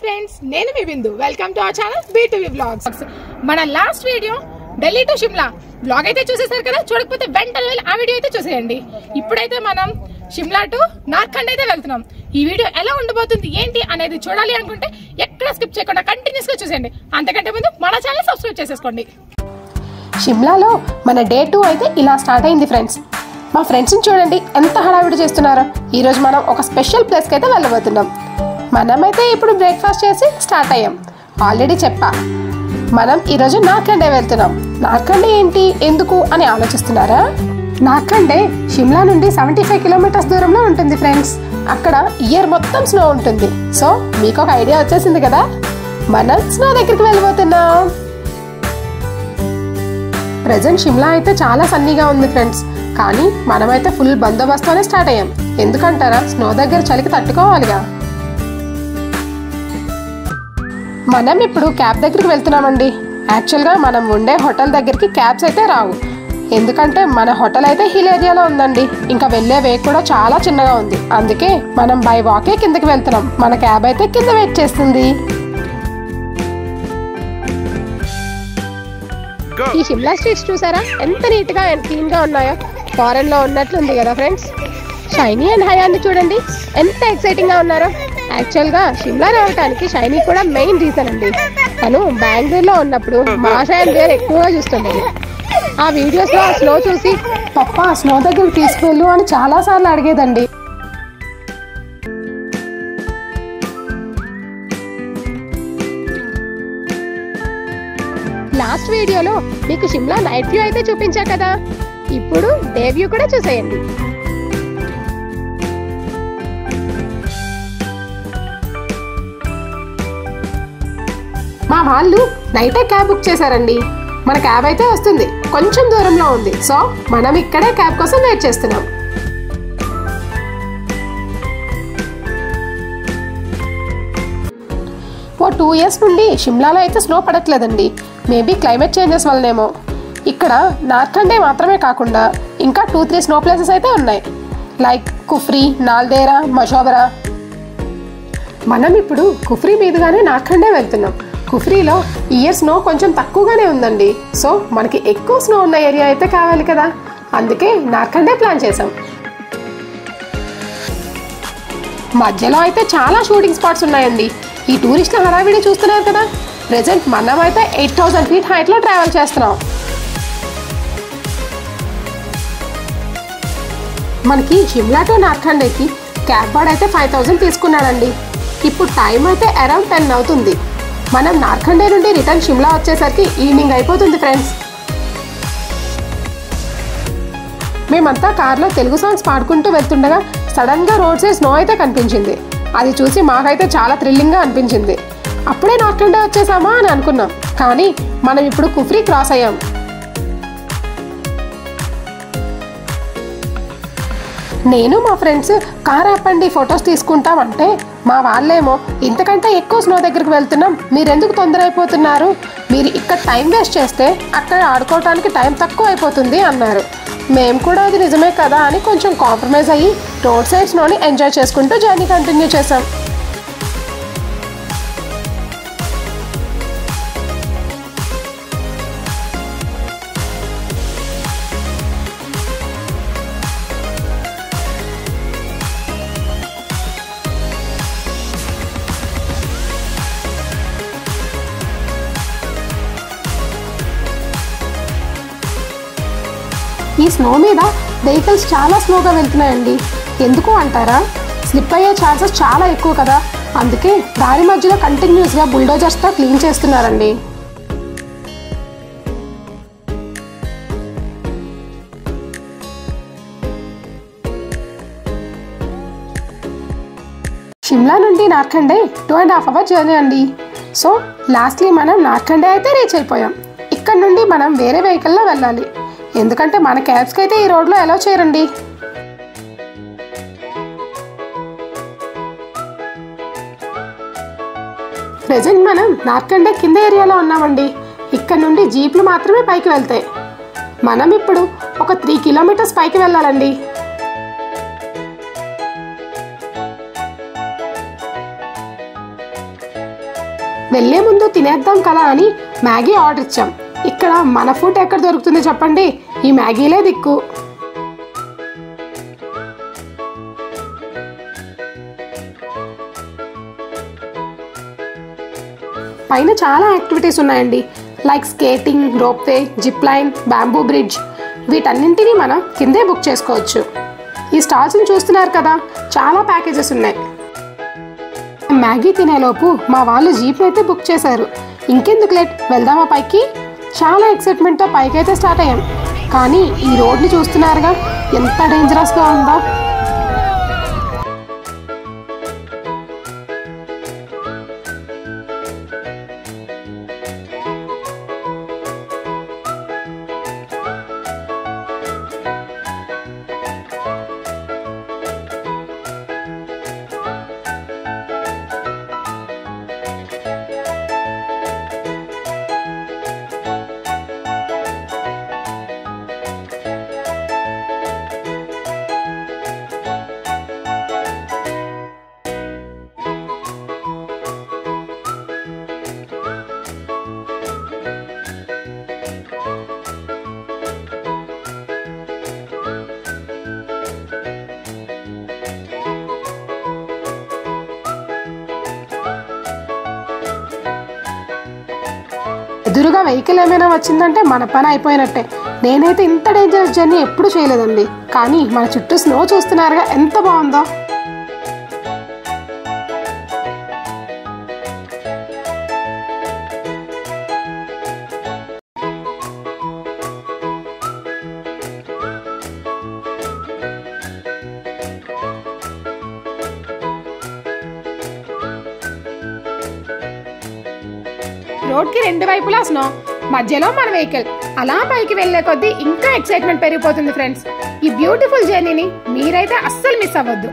Friends, నేను మీ Bindu. Welcome to our channel B2B vlogs. మన last video Delhi to Shimla vlog అయితే చూసేసారు కదా. చూడకపోతే వెంటనే వెళ్ళి ఆ వీడియో అయితే చూసేయండి. ఇప్పుడైతే మనం షిమ్లా టు నార్కండ్ అయితే వెళ్తున్నాం. ఈ వీడియో ఎలా ఉండబోతుంది ఏంటి అనేది చూడాలి అనుకుంటే ఎక్కడ స్కిప్ చేయకుండా కంటిన్యూస్ గా చూసేయండి. అంతకంటే ముందు మన ఛానల్ సబ్స్క్రైబ్ చేసేసుకోండి. షిమ్లాలో మన డే 2 అయితే ఇలా స్టార్ట్ అయింది ఫ్రెండ్స్. మా ఫ్రెండ్స్ని చూడండి ఎంత హడావిడి చేస్తున్నారో. ఈరోజు మనం ఒక స్పెషల్ ప్లేస్కి అయితే వెళ్ళబోతున్నాం. మనమైతే ఇప్పుడు బ్రేక్ఫాస్ట్ చేసి స్టార్ట్ అయ్యాం. ఆల్రెడీ చెప్పా, మనం ఈరోజు నార్కండే వెళ్తున్నాం. నార్కండే ఏంటి, ఎందుకు అని ఆలోచిస్తున్నారా? నార్కండే షిమ్లా నుండి 75 కిలోమీటర్స్ దూరంలో ఉంటుంది ఫ్రెండ్స్. అక్కడ ఇయర్ మొత్తం స్నో ఉంటుంది. సో మీకు ఒక ఐడియా వచ్చేసింది కదా, మనం స్నో దగ్గరికి వెళ్ళబోతున్నాం. ప్రెజెంట్ షిమ్లా అయితే చాలా సన్నీగా ఉంది ఫ్రెండ్స్. కానీ మనమైతే ఫుల్ బందోబస్తుతోనే స్టార్ట్ అయ్యాం. ఎందుకంటారా, స్నో దగ్గర చలికి తట్టుకోవాలిగా. మనం ఇప్పుడు క్యాబ్ దగ్గరికి వెళ్తున్నామండి. యాక్చువల్గా మనం ఉండే హోటల్ దగ్గరికి క్యాబ్స్ అయితే రావు. ఎందుకంటే మన హోటల్ అయితే హిల్ ఏరియాలో ఉందండి. ఇంకా వెళ్ళే వే కూడా చాలా చిన్నగా ఉంది. అందుకే మనం బై వాకే కిందకి వెళ్తున్నాం. మన క్యాబ్ అయితే కింద వెయిట్ చేస్తుంది. ఈ షిమ్లా స్ట్రీట్స్ చూసారా ఎంత నీట్ గా అండ్ క్లీన్ గా ఉన్నాయో. ఫారెన్ లో ఉన్నట్లుంది కదా ఫ్రెండ్స్. షైనీ అండ్ హయాన్ని చూడండి ఎంత ఎక్సైటింగ్ గా ఉన్నారో. యాక్చువల్ గా షిమ్లా రావడానికి షైనీ కూడా మెయిన్ రీజన్ అండి. తను బెంగళూరులో ఉన్నప్పుడు మాషా అండ్ దేర్ ఎక్కువగా చూస్తుండేది. ఆ వీడియోస్ లో స్నో చూసి పప్పా స్నో దగ్గరికి తీసుకెళ్ళు అని చాలా సార్లు అడిగేదండి. లాస్ట్ వీడియోలో మీకు షిమ్లా నైట్ వ్యూ అయితే చూపించా కదా. ఇప్పుడు డే వ్యూ కూడా చూసేయండి. మా వాళ్ళు నైటే క్యాబ్ బుక్ చేశారండి. మన క్యాబ్ అయితే వస్తుంది, కొంచెం దూరంలో ఉంది. సో మనం ఇక్కడే క్యాబ్ కోసం వెయిట్ చేస్తున్నాం. ఓ 2 years నుండి షిమ్లాలో అయితే స్నో పడట్లేదండి. మేబీ క్లైమేట్ చేంజెస్ వల్లనేమో. ఇక్కడ నార్కండే మాత్రమే కాకుండా ఇంకా 2-3 స్నో ప్లేసెస్ అయితే ఉన్నాయి. లైక్ కుఫ్రీ, నాల్దేరా, మషోబరా. మనం ఇప్పుడు కుఫ్రీ మీదుగానే నార్కండే వెళ్తున్నాం. కుఫ్రీలో ఇయర్ స్నో కొంచెం తక్కువగానే ఉందండి. సో మనకి ఎక్కువ స్నో ఉన్న ఏరియా అయితే కావాలి కదా. అందుకే నార్కండే ప్లాన్ చేసాం. మధ్యలో అయితే చాలా షూటింగ్ స్పాట్స్ ఉన్నాయండి. ఈ టూరిస్టుల హడావిడి చూస్తున్నారు కదా. ప్రెజెంట్ మనమైతే 8000 feet హైట్లో ట్రావెల్ చేస్తున్నాం. మనకి షిమ్లా టు నార్కండేకి క్యాబ్ వాడు అయితే 5000 తీసుకున్నాడండి. ఇప్పుడు టైం అయితే అరౌండ్ 10 అవుతుంది. మనం నార్కండే నుండి రిటర్న్ షిమ్లా వచ్చేసరికి ఈవినింగ్ అయిపోతుంది ఫ్రెండ్స్. మేమంతా కార్లో తెలుగు సాంగ్స్ పాడుకుంటూ వెళ్తుండగా సడన్గా రోడ్ సైడ్ స్నో అయితే కనిపించింది. అది చూసి మాకైతే చాలా థ్రిల్లింగ్గా అనిపించింది. అప్పుడే నార్కండే వచ్చేసామా అని అనుకున్నాం. కానీ మనం ఇప్పుడు కుఫ్రీ క్రాస్ అయ్యాం. నేను మా ఫ్రెండ్స్ కార్ ఆపండి ఫొటోస్ తీసుకుంటామంటే మా వాళ్ళేమో ఇంతకంటే ఎక్కువ స్నో దగ్గరికి వెళ్తున్నాం, మీరెందుకు తొందర అయిపోతున్నారు, మీరు ఇక్కడ టైం వేస్ట్ చేస్తే అక్కడ ఆడుకోవడానికి టైం తక్కువ అయిపోతుంది అన్నారు. మేము కూడా అది నిజమే కదా అని కొంచెం కాంప్రమైజ్ అయ్యి రోడ్ సైడ్ స్నోని ఎంజాయ్ చేసుకుంటూ జర్నీ కంటిన్యూ చేసాం. ఈ స్నో మీద వెహికల్స్ చాలా స్లోగా వెళ్తున్నాయండి. ఎందుకు అంటారా, స్లిప్ అయ్యే ఛాన్సెస్ చాలా ఎక్కువ కదా. అందుకే దారి మధ్యలో కంటిన్యూస్గా బుల్డోజర్స్తో క్లీన్ చేస్తున్నారండి. షిమ్లా నుండి నార్కండే 2.5 hour జర్నీ అండి. సో లాస్ట్లీ మనం నార్కండే అయితే రీచ్ అయిపోయాం. ఇక్కడ నుండి మనం వేరే వెహికల్లో వెళ్ళాలి. ఎందుకంటే మన క్యాబ్స్కి అయితే ఈ రోడ్లో అలౌ చేయరండి. ప్రెజెంట్ మనం నార్కండే కింద ఏరియాలో ఉన్నామండి. ఇక్కడ నుండి జీప్లు మాత్రమే పైకి వెళ్తాయి. మనం ఇప్పుడు ఒక 3 kilometers పైకి వెళ్ళాలండి. వెళ్ళే ముందు తినేద్దాం కదా అని మ్యాగీ ఆర్డర్ ఇచ్చాం. ఇక్కడ మన ఫుడ్ ఎక్కడ దొరుకుతుంది చెప్పండి, ఈ మ్యాగీలే దిక్కు. పైన చాలా యాక్టివిటీస్ ఉన్నాయండి, like skating, ropeway, zip line, bamboo bridge. వీటన్నింటినీ మనం కిందే బుక్ చేసుకోవచ్చు. ఈ స్టాల్స్ని చూస్తున్నారు కదా, చాలా ప్యాకేజెస్ ఉన్నాయి. మ్యాగీ తినేలోపు మా వాళ్ళు జీప్ని అయితే బుక్ చేశారు. ఇంకెందుకు లేట్, వెళ్దామా పైకి? చాలా ఎక్సైట్మెంట్తో పైకి అయితే స్టార్ట్ అయ్యాం. కానీ ఈ రోడ్ని చూస్తున్నారుగా, ఎంత డేంజరస్గా ఉందో. ఎదురుగా వెహికల్ ఏమైనా వచ్చిందంటే మన పని అయిపోయినట్టే. నేనైతే ఇంత డేంజరస్ జర్నీ ఎప్పుడు చేయలేదండి. కానీ మన చుట్టూ స్నో చూస్తున్నారుగా, ఎంత బాగుందో. రోడ్ కి రెండు వైపులా స్నో, మధ్యలో మన వెహికల్. అలా పైకి వెళ్లే కొద్దీ ఇంకా ఎక్సైట్మెంట్ పెరిగిపోతుంది ఫ్రెండ్స్. ఈ బ్యూటిఫుల్ జర్నీని మీరైతే అస్సలు మిస్ అవ్వద్దు.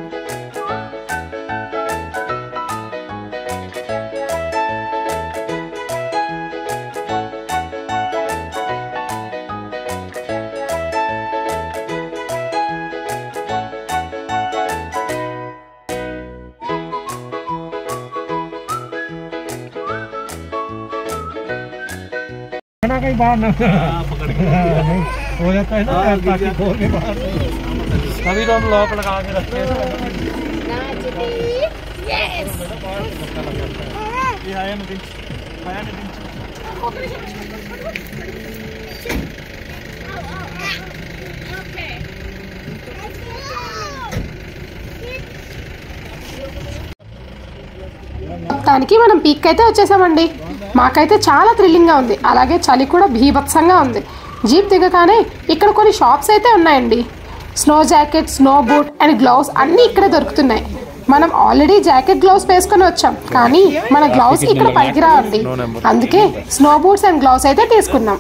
कहीं बाहर ना हो जाता है ना, ताकि खोल के बाहर तभी तो हम लॉक लगा के रखते हैं। మొత్తానికి మనం పీక్ అయితే వచ్చేసామండి. మాకైతే చాలా థ్రిల్లింగ్గా ఉంది, అలాగే చలి కూడా భీభత్సంగా ఉంది. జీప్ దిగగానే ఇక్కడ కొన్ని షాప్స్ అయితే ఉన్నాయండి. Snow jacket, snow boot and gloves అన్నీ ఇక్కడే దొరుకుతున్నాయి. మనం ఆల్రెడీ జాకెట్, గ్లౌస్ వేసుకొని వచ్చాం, కానీ మన గ్లౌస్ ఇక్కడ పైకి రావండి. అందుకే స్నో బూట్స్ అండ్ గ్లౌస్ అయితే తీసుకున్నాం.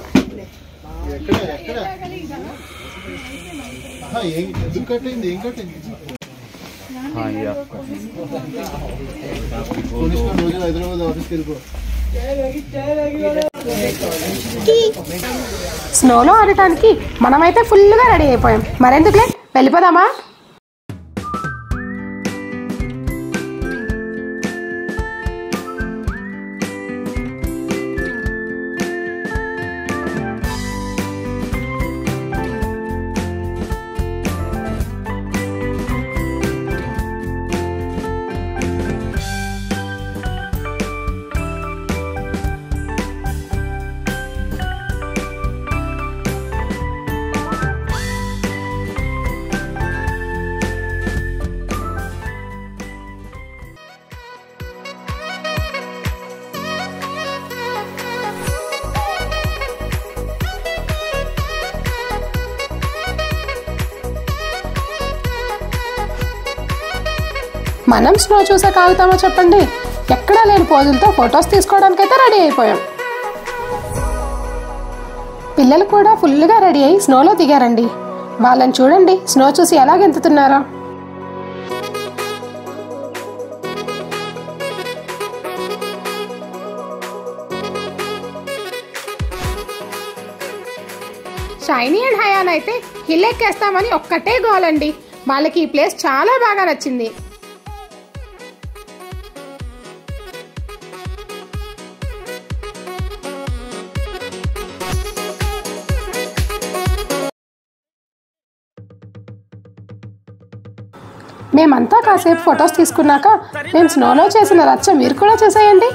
స్నోలో ఆడటానికి మనమైతే ఫుల్గా రెడీ అయిపోయాం. మరెందుకులే, వెళ్ళిపోదామా? మనం స్నో చూసాక ఆగుతామో చెప్పండి? ఎక్కడా లేని పోజులతో ఫొటోస్ తీసుకోవడానికైతే రెడీ అయిపోయాం. పిల్లలు కూడా ఫుల్గా రెడీ అయ్యి స్నోలో దిగారండి. వాళ్ళని చూడండి, స్నో చూసి ఎలా గెంతుతున్నారో. షైనీ అండ్ హయాన్ అయితే హిల్ ఎక్కేస్తామని ఒక్కటే గోల్ అండి. వాళ్ళకి ఈ ప్లేస్ చాలా బాగా నచ్చింది. మేమంతా కాసేపు ఫొటోస్ తీసుకున్నాక మేము స్నోలో చేసిన రచ్చ మీరు కూడా చూసేయండి.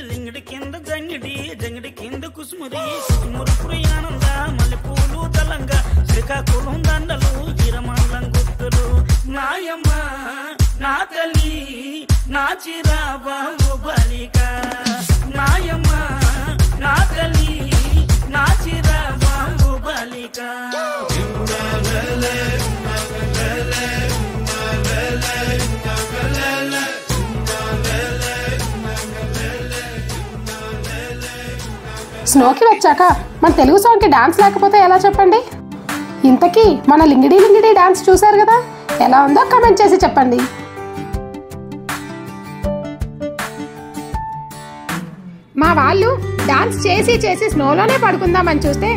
లింగిడి కింద జంగిడి కింద కుసుమురి మురుపురియానంద మల్లెపూలు దళంగా శ్రీకాకుళం దండలు ఇరమండం గుర్తులు నాయమ్మ నా తల్లి నా చిరాబాబు బలిక నాయమ్మ నా తల్లి నా చిరాబాబు బలిక స్నోకి వచ్చాక మన తెలుగు సాంగ్కి డాన్స్ లేకపోతే ఎలా చెప్పండి. ఇంతకీ మన లింగిడి లింగిడి డాన్స్ చూశారు కదా, ఎలా ఉందో కమెంట్ చేసి చెప్పండి. మా వాళ్ళు డాన్స్ చేసి చేసి స్నోలోనే పడుకుందామని చూస్తే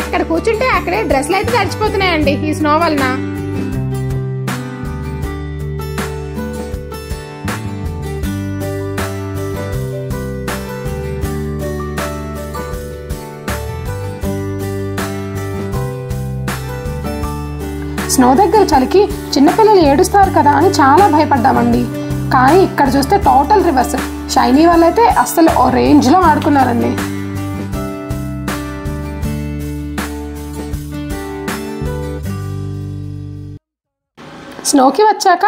ఎక్కడ కూర్చుంటే అక్కడే డ్రెస్లు అయితే తడిచిపోతున్నాయండి ఈ స్నో వలన. స్నో దగ్గర చలికి చిన్నపిల్లలు ఏడుస్తారు కదా అని చాలా భయపడ్డామండి. కానీ ఇక్కడ చూస్తే టోటల్ రివర్స్. షైనీ వాళ్ళైతే అస్సలు ఓ రేంజ్లో ఆడుకున్నారండి. స్నోకి వచ్చాక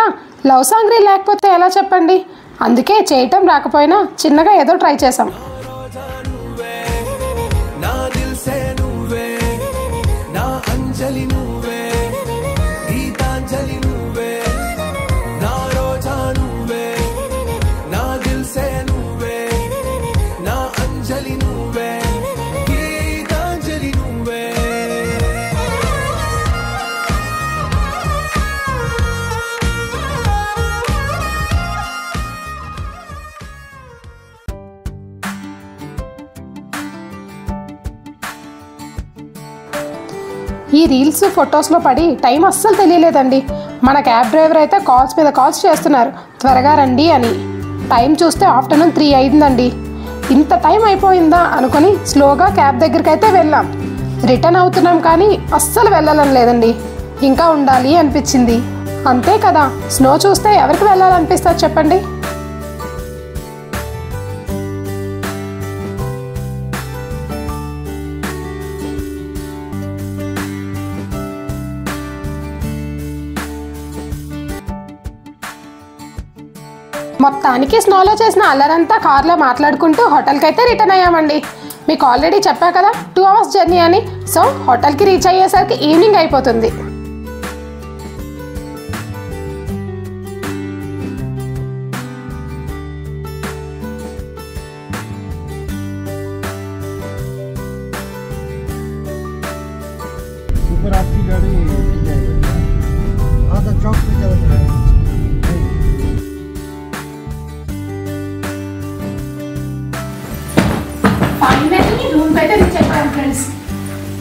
లవ్ సాంగ్ రీల్ లేకపోతే ఎలా చెప్పండి. అందుకే చేయటం రాకపోయినా చిన్నగా ఏదో ట్రై చేసాం. ఈ రీల్స్ ఫొటోస్లో పడి టైం అస్సలు తెలియలేదండి. మన క్యాబ్ డ్రైవర్ అయితే కాల్స్ మీద కాల్స్ చేస్తున్నారు, త్వరగా రండి అని. టైం చూస్తే ఆఫ్టర్నూన్ 3 అయిందండి. ఇంత టైం అయిపోయిందా అనుకొని స్లోగా క్యాబ్ దగ్గరికి అయితే వెళ్ళాం. రిటర్న్ అవుతున్నాం కానీ అస్సలు వెళ్ళాలని లేదండి, ఇంకా ఉండాలి అనిపించింది. అంతే కదా, స్నో చూస్తే ఎవరికి వెళ్ళాలనిపిస్తుంది చెప్పండి. మొత్తానికి స్నోలో చేసిన అల్లరంతా కార్లో మాట్లాడుకుంటూ హోటల్కి అయితే రిటర్న్ అయ్యామండి. మీకు ఆల్రెడీ చెప్పా కదా 2 అవర్స్ జర్నీ అని. సో హోటల్కి రీచ్ అయ్యేసరికి ఈవినింగ్ అయిపోతుంది. ऊपर आपकी गाड़ी आधा चौक पे चल रहा है. ఫైనల్లీ రూమ్ అయితే రీచ్ అయిపోయాం ఫ్రెండ్స్.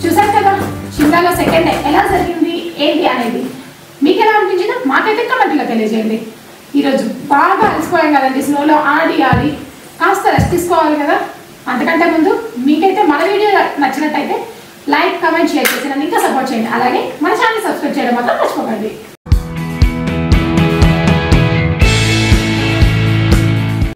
చూసారు కదా షిమ్లాలో సెకండ్ డే ఎలా జరిగింది ఏంటి అనేది. మీకు ఎలా అనిపించిందో మాకైతే కమెంట్లో తెలియజేయండి. ఈరోజు బాగా అలసిపోయాం కదండి, స్నోలో ఆడి కాస్త రెస్ట్ తీసుకోవాలి కదా. అంతకంటే ముందు మీకైతే మన వీడియో నచ్చినట్టయితే లైక్, కమెంట్, షేర్ చేసి నన్ను ఇంకా సపోర్ట్ చేయండి. అలాగే మన ఛానల్ సబ్స్క్రైబ్ చేయడం మాత్రం మర్చిపోకండి.